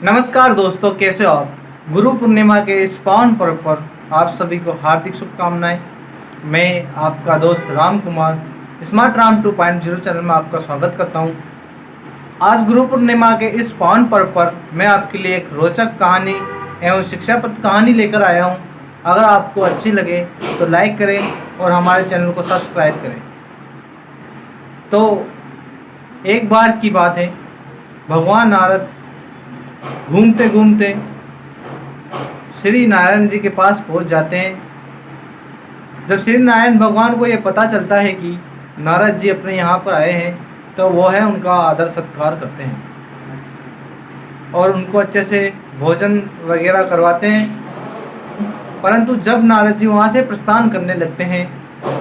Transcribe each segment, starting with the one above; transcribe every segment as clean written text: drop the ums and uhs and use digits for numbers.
नमस्कार दोस्तों, कैसे हो आप। गुरु पूर्णिमा के इस पावन पर्व पर आप सभी को हार्दिक शुभकामनाएं। मैं आपका दोस्त राम कुमार स्मार्ट राम 2.0 चैनल में आपका स्वागत करता हूं। आज गुरु पूर्णिमा के इस पावन पर्व पर मैं आपके लिए एक रोचक कहानी एवं शिक्षाप्रद कहानी लेकर आया हूं। अगर आपको अच्छी लगे तो लाइक करें और हमारे चैनल को सब्सक्राइब करें। तो एक बार की बात है, भगवान नारद घूमते घूमते श्री नारायण जी के पास पहुंच जाते हैं। जब श्री नारायण भगवान को ये पता चलता है कि नारद जी अपने यहाँ पर आए हैं, तो वो है उनका आदर सत्कार करते हैं और उनको अच्छे से भोजन वगैरह करवाते हैं। परंतु जब नारद जी वहाँ से प्रस्थान करने लगते हैं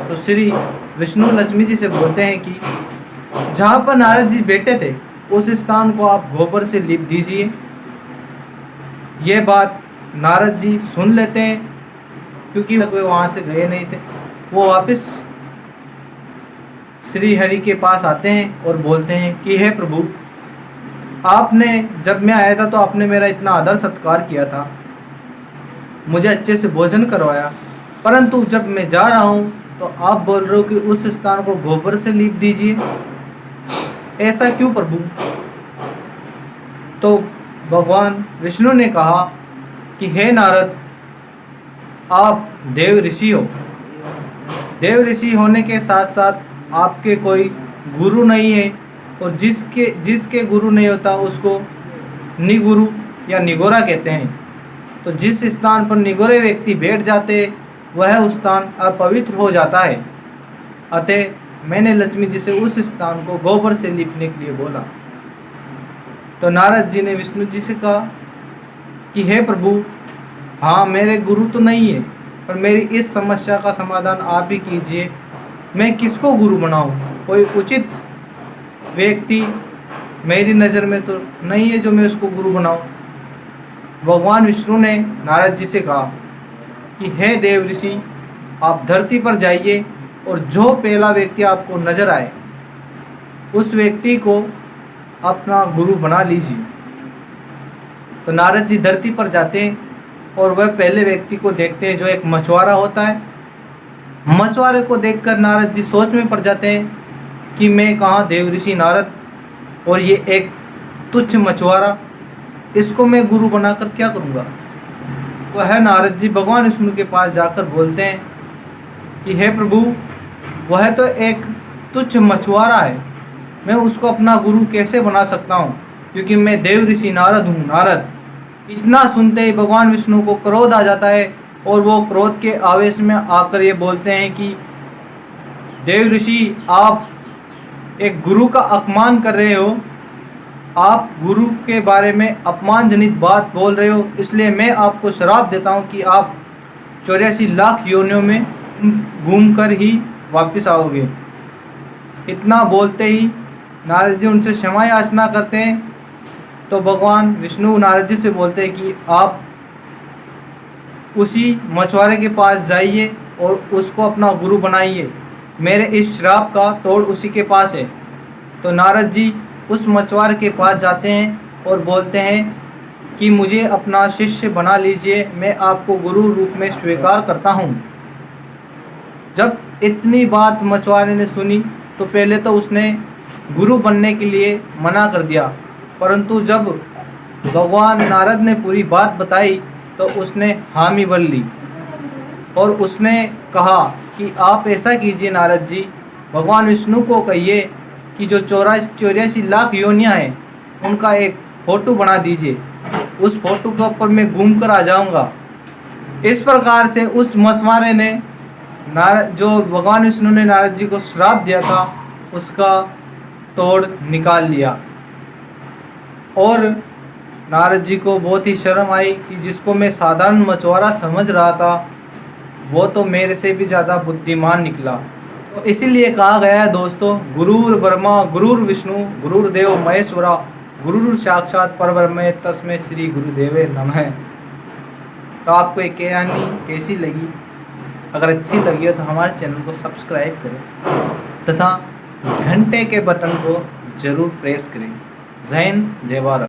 तो श्री विष्णु लक्ष्मी जी से बोलते हैं कि जहाँ पर नारद जी बैठे थे उस स्थान को आप गोबर से लीप दीजिए। ये बात नारद जी सुन लेते हैं, क्योंकि वे वहाँ से गए नहीं थे। वो वापस श्री हरि के पास आते हैं और बोलते हैं कि हे प्रभु, आपने जब मैं आया था तो आपने मेरा इतना आदर सत्कार किया था, मुझे अच्छे से भोजन करवाया, परंतु जब मैं जा रहा हूँ तो आप बोल रहे हो कि उस स्थान को गोबर से लीप दीजिए। ऐसा क्यों प्रभु? तो भगवान विष्णु ने कहा कि हे नारद, आप देव ऋषि हो। देव ऋषि होने के साथ साथ आपके कोई गुरु नहीं है, और जिसके गुरु नहीं होता उसको निगुरु या निगोरा कहते हैं। तो जिस स्थान पर निगोरे व्यक्ति बैठ जाते वह उस स्थान अपवित्र हो जाता है। अतः मैंने लक्ष्मी जी से उस स्थान को गोबर से लीपने के लिए बोला। तो नारद जी ने विष्णु जी से कहा कि हे प्रभु, हाँ मेरे गुरु तो नहीं है, पर मेरी इस समस्या का समाधान आप ही कीजिए। मैं किसको गुरु बनाऊं? कोई उचित व्यक्ति मेरी नज़र में तो नहीं है जो मैं उसको गुरु बनाऊं। भगवान विष्णु ने नारद जी से कहा कि हे देव ऋषि, आप धरती पर जाइए और जो पहला व्यक्ति आपको नजर आए उस व्यक्ति को अपना गुरु बना लीजिए। तो नारद जी धरती पर जाते हैं और वह पहले व्यक्ति को देखते हैं जो एक मछुआरा होता है। मछुआरे को देखकर नारद जी सोच में पड़ जाते हैं कि मैं कहाँ देव ऋषि नारद और ये एक तुच्छ मछुआरा, इसको मैं गुरु बनाकर क्या करूँगा। वह नारद जी भगवान विष्णु के पास जाकर बोलते हैं कि हे प्रभु, वह तो एक तुच्छ मछुआरा है, मैं उसको अपना गुरु कैसे बना सकता हूँ, क्योंकि मैं देव ऋषि नारद हूँ। नारद इतना सुनते ही भगवान विष्णु को क्रोध आ जाता है और वो क्रोध के आवेश में आकर ये बोलते हैं कि देव ऋषि, आप एक गुरु का अपमान कर रहे हो, आप गुरु के बारे में अपमानजनित बात बोल रहे हो, इसलिए मैं आपको श्राप देता हूँ कि आप 84 लाख योनियों में घूम कर ही वापस आओगे। इतना बोलते ही नारद जी उनसे क्षमा याचना करते हैं। तो भगवान विष्णु नारद जी से बोलते हैं कि आप उसी मछुआरे के पास जाइए और उसको अपना गुरु बनाइए, मेरे इस श्राप का तोड़ उसी के पास है। तो नारद जी उस मछुआरे के पास जाते हैं और बोलते हैं कि मुझे अपना शिष्य बना लीजिए, मैं आपको गुरु रूप में स्वीकार करता हूँ। जब इतनी बात मछुआरे ने सुनी तो पहले तो उसने गुरु बनने के लिए मना कर दिया, परंतु जब भगवान नारद ने पूरी बात बताई तो उसने हामी भर ली और उसने कहा कि आप ऐसा कीजिए नारद जी, भगवान विष्णु को कहिए कि जो 84 लाख योनियाँ हैं उनका एक फ़ोटो बना दीजिए, उस फोटो के ऊपर मैं घूम कर आ जाऊँगा। इस प्रकार से उस मछुआरे ने जो भगवान विष्णु ने नारद जी को श्राप दिया था उसका तोड़ निकाल लिया। और नारद जी को बहुत ही शर्म आई कि जिसको मैं साधारण मछुआरा समझ रहा था वो तो मेरे से भी ज़्यादा बुद्धिमान निकला। तो इसीलिए कहा गया है दोस्तों, गुरुर् ब्रह्मा गुरुर् विष्णु गुरुर्देव महेश्वरा गुरुर् साक्षात परब्रह्म तस्मै श्री गुरुदेवे नमः। तो आपको ये कहानी कैसी लगी? अगर अच्छी लगी हो तो हमारे चैनल को सब्सक्राइब करें तथा घंटे के बटन को ज़रूर प्रेस करें। जय हिंद, जय भारत।